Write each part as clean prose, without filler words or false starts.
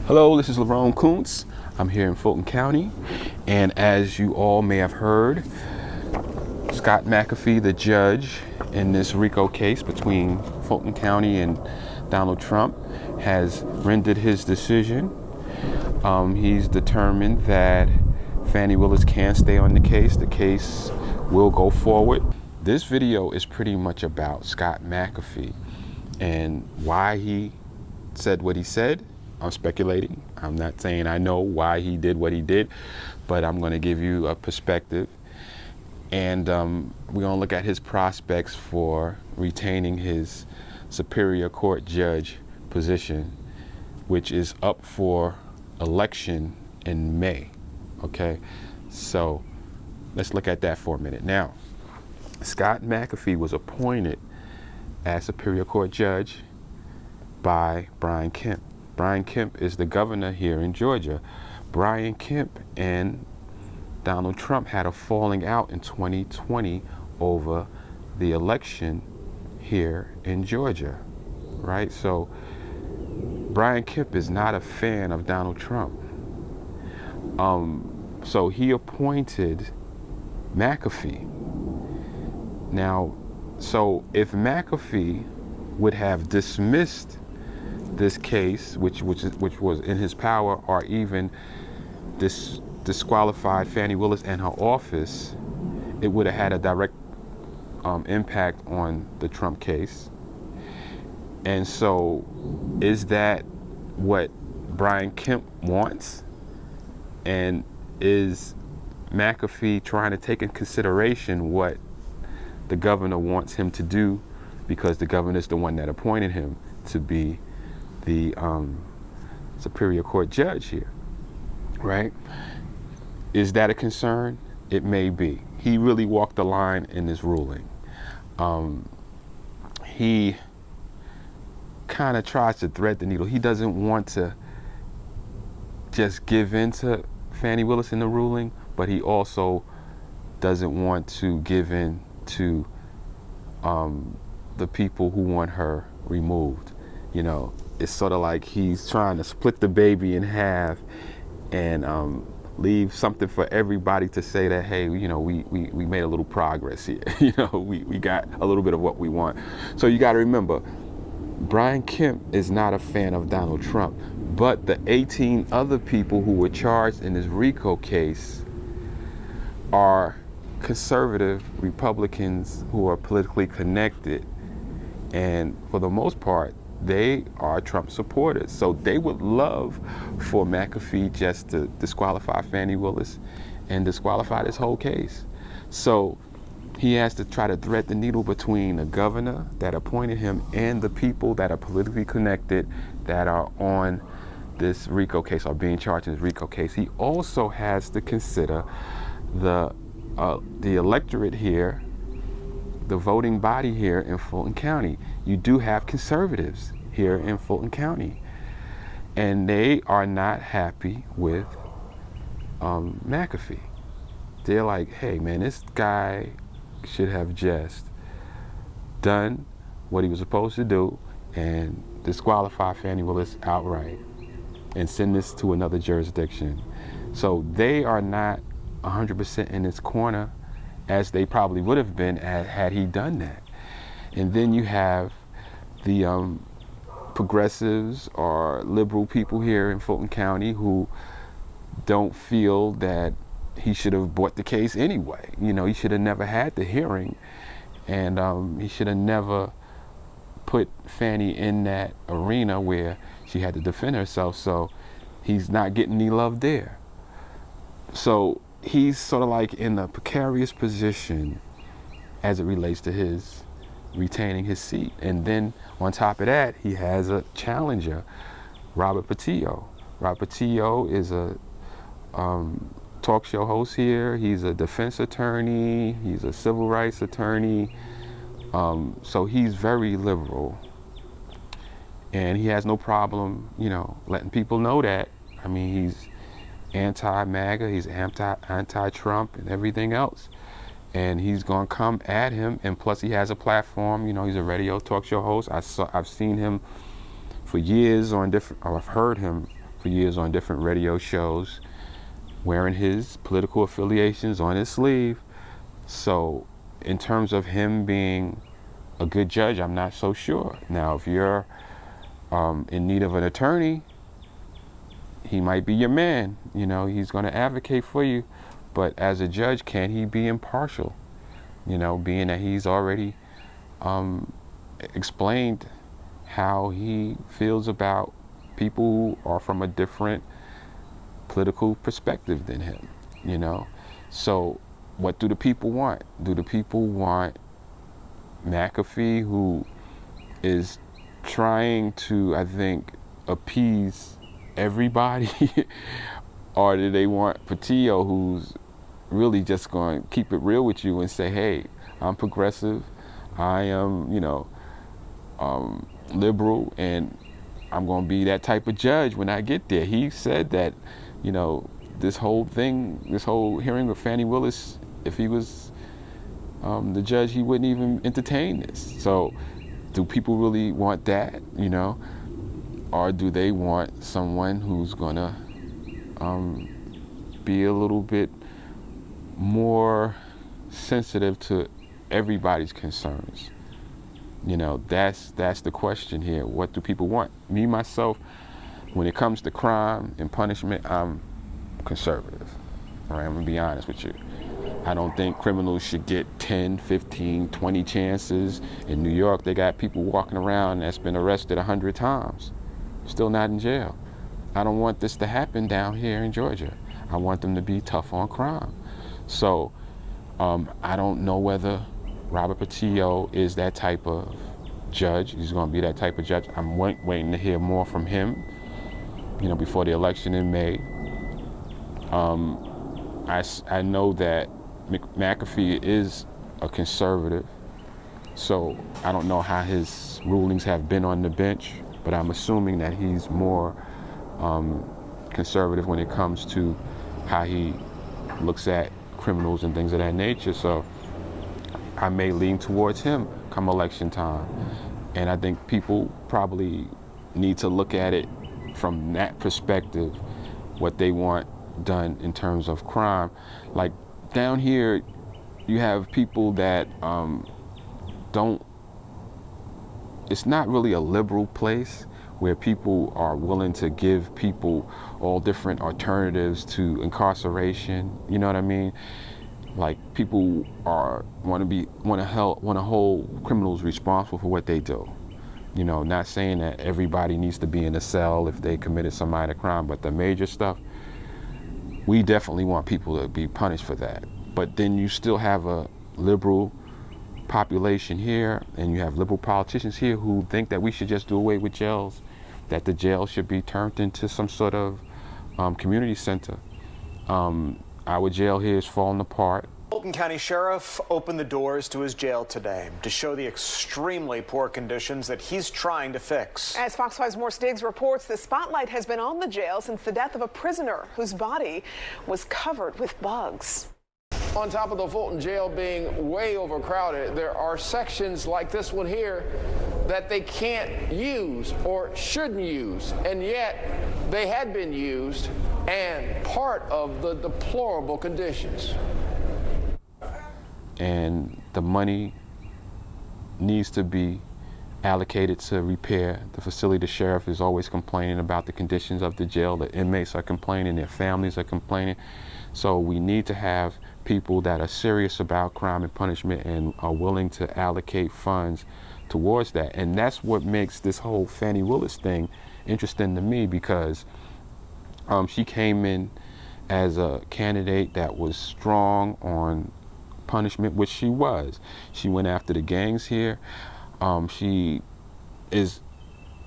Hello, this is Lerone Kuntz. I'm here in Fulton County, and as you all may have heard, Scott McAfee, the judge in this RICO case between Fulton County and Donald Trump, has rendered his decision. He's determined that Fani Willis can stay on the case. The case will go forward. This video is pretty much about Scott McAfee and why he said what he said. I'm speculating. I'm not saying I know why he did what he did, but I'm going to give you a perspective. And we're going to look at his prospects for retaining his Superior Court judge position, which is up for election in May. Okay, so let's look at that for a minute. Now, Scott McAfee was appointed as Superior Court judge by Brian Kemp. Brian Kemp is the governor here in Georgia. Brian Kemp and Donald Trump had a falling out in 2020 over the election here in Georgia, right? So Brian Kemp is not a fan of Donald Trump. So he appointed McAfee. Now, so if McAfee would have dismissed this case, which was in his power, or even disqualified Fani Willis and her office, it would have had a direct impact on the Trump case. And so, is that what Brian Kemp wants? And is McAfee trying to take in consideration what the governor wants him to do, because the governor is the one that appointed him to be the Superior Court judge here, right? Is that a concern? It may be. He really walked the line in this ruling. He kind of tries to thread the needle. He doesn't want to just give in to Fani Willis in the ruling, but he also doesn't want to give in to the people who want her removed. You know, it's sort of like he's trying to split the baby in half and leave something for everybody to say that, hey, you know, we made a little progress here. You know, we got a little bit of what we want. So you got to remember, Brian Kemp is not a fan of Donald Trump, but the 18 other people who were charged in this RICO case are conservative Republicans who are politically connected. And for the most part, they are Trump supporters. So they would love for McAfee just to disqualify Fani Willis and disqualify this whole case. So he has to try to thread the needle between the governor that appointed him and the people that are politically connected that are on this RICO case, or being charged in this RICO case. He also has to consider the electorate here, the voting body here in Fulton County. You do have conservatives here in Fulton County, and they are not happy with McAfee. They're like, hey man, this guy should have just done what he was supposed to do and disqualify Fani Willis outright and send this to another jurisdiction. So they are not 100% in his corner, as they probably would have been had he done that. And then you have the progressives or liberal people here in Fulton County who don't feel that he should have brought the case anyway. You know, he should have never had the hearing, and he should have never put Fani in that arena where she had to defend herself, so he's not getting any love there. So he's sort of like in a precarious position as it relates to his retaining his seat. And then on top of that, he has a challenger, Robert Patillo. Robert Patillo is a talk show host here. He's a defense attorney. He's a civil rights attorney. So he's very liberal. And he has no problem, you know, letting people know that. I mean, he's anti-MAGA, he's anti-Trump and everything else. And he's gonna come at him, and plus he has a platform, you know, he's a radio talk show host. I've seen him for years on different, or I've heard him for years on different radio shows, wearing his political affiliations on his sleeve. So in terms of him being a good judge, I'm not so sure. Now, if you're in need of an attorney, he might be your man. You know, he's going to advocate for you. But as a judge, can he be impartial? You know, being that he's already explained how he feels about people who are from a different political perspective than him, you know? So what do the people want? Do the people want McAfee, who is trying to, I think, appease everybody? Or do they want Patillo, who's really just going to keep it real with you and say, hey, I'm progressive, I am, you know, liberal, and I'm going to be that type of judge when I get there. He said that, you know, this whole hearing with Fani Willis, if he was the judge, he wouldn't even entertain this. So do people really want that, you know? Or do they want someone who's going to be a little bit more sensitive to everybody's concerns? You know, that's the question here. What do people want? Me, myself, when it comes to crime and punishment, I'm conservative. All right, I'm gonna be honest with you. I don't think criminals should get 10, 15, 20 chances. In New York, they got people walking around that's been arrested 100 times, still not in jail. I don't want this to happen down here in Georgia. I want them to be tough on crime. So I don't know whether Robert Patillo is that type of judge. He's going to be that type of judge. I'm waiting to hear more from him, you know, before the election in May. I know that McAfee is a conservative, so I don't know how his rulings have been on the bench, but I'm assuming that he's more conservative when it comes to how he looks at criminals and things of that nature. So I may lean towards him come election time. And I think people probably need to look at it from that perspective, what they want done in terms of crime. Like down here, you have people that it's not really a liberal place where people are willing to give people all different alternatives to incarceration. You know what I mean? Like people want to hold criminals responsible for what they do. You know, not saying that everybody needs to be in a cell if they committed some minor crime, but the major stuff, we definitely want people to be punished for that. But then you still have a liberal population here, and you have liberal politicians here who think that we should just do away with jails, that the jail should be turned into some sort of community center. Our jail here is falling apart. Fulton County Sheriff opened the doors to his jail today to show the extremely poor conditions that he's trying to fix. As Fox 5's Morse Diggs reports, the spotlight has been on the jail since the death of a prisoner whose body was covered with bugs. On top of the Fulton jail being way overcrowded, there are sections like this one here that they can't use or shouldn't use, and yet they had been used and part of the deplorable conditions. And the money needs to be allocated to repair the facility. The sheriff is always complaining about the conditions of the jail. The inmates are complaining, their families are complaining. So we need to have people that are serious about crime and punishment and are willing to allocate funds towards that. And that's what makes this whole Fani Willis thing interesting to me, because she came in as a candidate that was strong on punishment, which she was. She went after the gangs here. She is,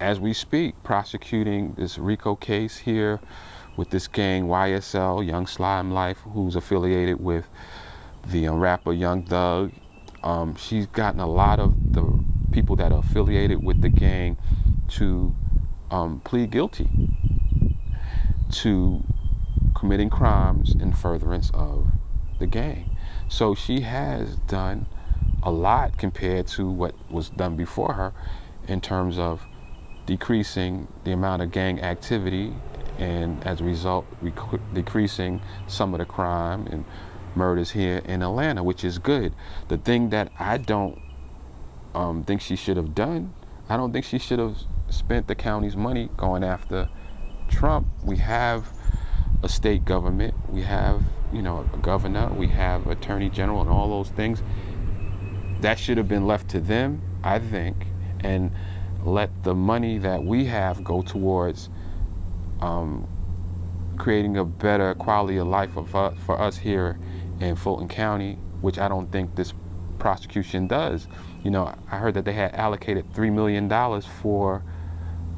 as we speak, prosecuting this RICO case here with this gang YSL, Young Slime Life, who's affiliated with the rapper Young Thug. She's gotten a lot of the people that are affiliated with the gang to plead guilty to committing crimes in furtherance of the gang. So she has done a lot compared to what was done before her in terms of decreasing the amount of gang activity and as a result, decreasing some of the crime and murders here in Atlanta, which is good. The thing that I don't think she should have done, I don't think she should have spent the county's money going after Trump. We have a state government, we have, you know, a governor, we have attorney general and all those things. That should have been left to them, I think, and let the money that we have go towards creating a better quality of life for us here in Fulton County, which I don't think this prosecution does. You know, I heard that they had allocated $3 million for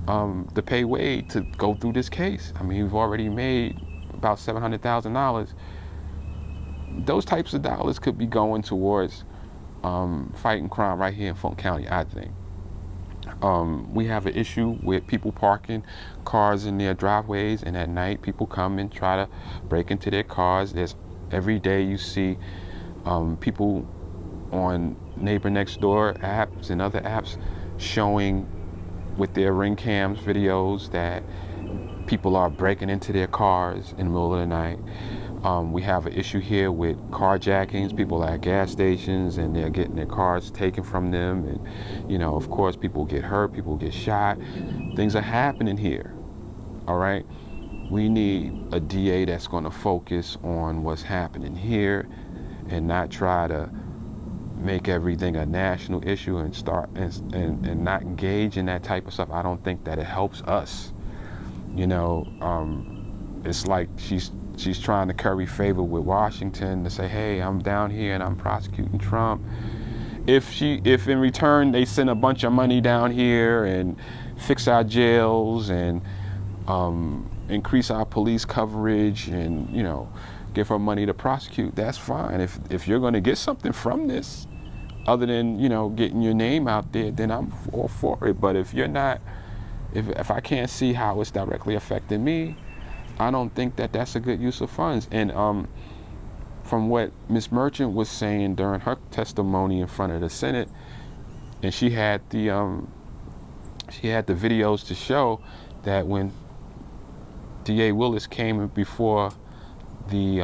to pay Wade to go through this case. I mean, we've already made about $700,000. Those types of dollars could be going towards fighting crime right here in Fulton County, I think. We have an issue with people parking cars in their driveways, and at night people come and try to break into their cars. Every day you see people on Neighbor Next Door apps and other apps showing with their ring cams videos that people are breaking into their cars in the middle of the night. We have an issue here with carjackings. People at gas stations and they're getting their cars taken from them, and you know, of course, people get hurt, people get shot. Things are happening here. All right, we need a DA that's going to focus on what's happening here and not try to make everything a national issue and start and not engage in that type of stuff. I don't think that it helps us. You know, it's like she's trying to curry favor with Washington to say, hey, I'm down here and I'm prosecuting Trump. If in return they send a bunch of money down here and fix our jails and increase our police coverage and, you know, give her money to prosecute, that's fine. If you're going to get something from this other than, you know, getting your name out there, then I'm all for it. But if you're not, if I can't see how it's directly affecting me, I don't think that that's a good use of funds. And from what Ms. Merchant was saying during her testimony in front of the Senate, and she had the videos to show that when DA Willis came before the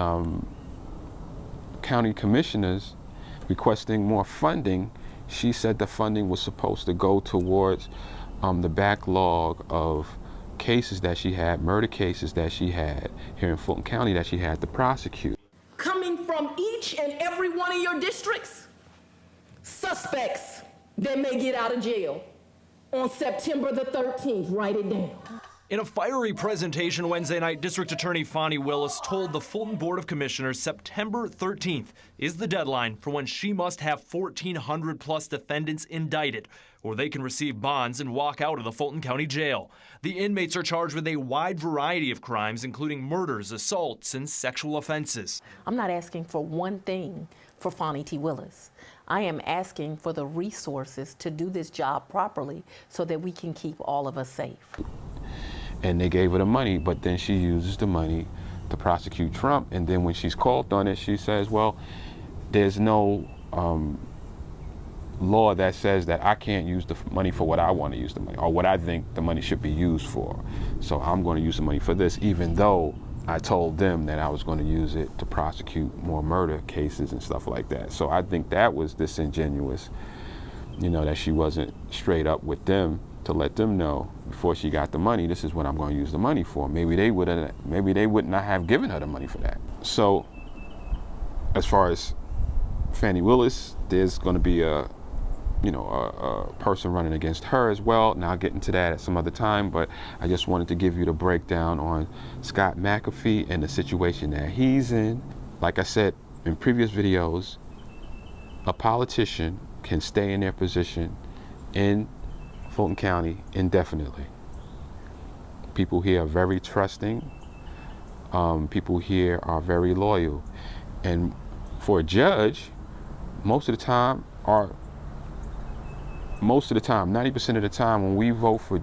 county commissioners requesting more funding, she said the funding was supposed to go towards the backlog of cases that she had, murder cases that she had here in Fulton County that she had to prosecute. Coming from each and every one of your districts, suspects that may get out of jail on September the 13th. Write it down. In a fiery presentation Wednesday night, District Attorney Fani Willis told the Fulton Board of Commissioners September 13th is the deadline for when she must have 1,400 plus defendants indicted, or they can receive bonds and walk out of the Fulton County Jail. The inmates are charged with a wide variety of crimes, including murders, assaults, and sexual offenses. I'm not asking for one thing for Fani T. Willis. I am asking for the resources to do this job properly so that we can keep all of us safe. And they gave her the money, but then she uses the money to prosecute Trump. And then when she's called on it, she says, well, there's no law that says that I can't use the money for what I want to use the money, or what I think the money should be used for. So I'm going to use the money for this, even though I told them that I was going to use it to prosecute more murder cases and stuff like that. So I think that was disingenuous, you know, that she wasn't straight up with them to let them know before she got the money, this is what I'm going to use the money for. Maybe they would not have given her the money for that. So as far as Fani Willis, there's going to be a person running against her as well. Now I'll get into that at some other time, but I just wanted to give you the breakdown on Scott McAfee and the situation that he's in. Like I said in previous videos, a politician can stay in their position in Fulton County indefinitely. People here are very trusting. People here are very loyal. And for a judge, most of the time, 90% of the time when we vote for a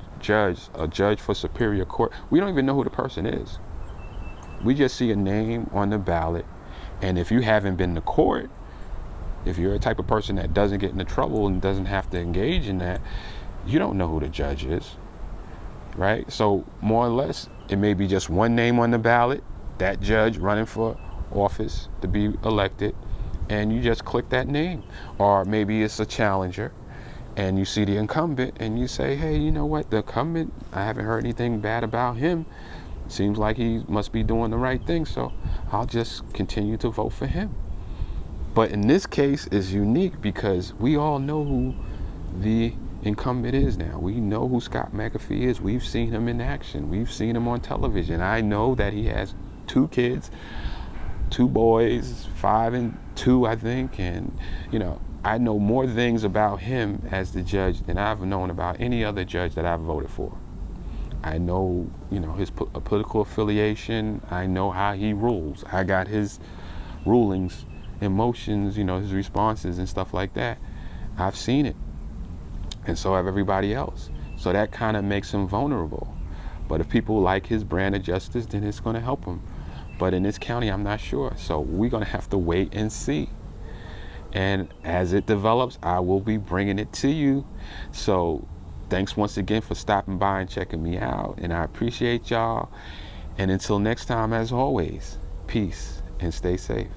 judge for Superior Court, we don't even know who the person is. We just see a name on the ballot, and if you haven't been to court, if you're a type of person that doesn't get into trouble and doesn't have to engage in that, you don't know who the judge is, right? So more or less, it may be just one name on the ballot, that judge running for office to be elected, and you just click that name. Or maybe it's a challenger, and you see the incumbent, and you say, hey, you know what, the incumbent, I haven't heard anything bad about him. Seems like he must be doing the right thing, so I'll just continue to vote for him. But in this case, it's unique because we all know who the incumbent is now. We know who Scott McAfee is. We've seen him in action. We've seen him on television. I know that he has 2 kids, 2 boys, 5 and 2, I think. And, you know, I know more things about him as the judge than I've known about any other judge that I've voted for. I know, you know, his political affiliation. I know how he rules. I got his rulings, emotions, you know, his responses and stuff like that. I've seen it. And so have everybody else. So that kind of makes him vulnerable. But if people like his brand of justice, then it's going to help him. But in this county, I'm not sure. So we're going to have to wait and see. And as it develops, I will be bringing it to you. So thanks once again for stopping by and checking me out. And I appreciate y'all. And until next time, as always, peace and stay safe.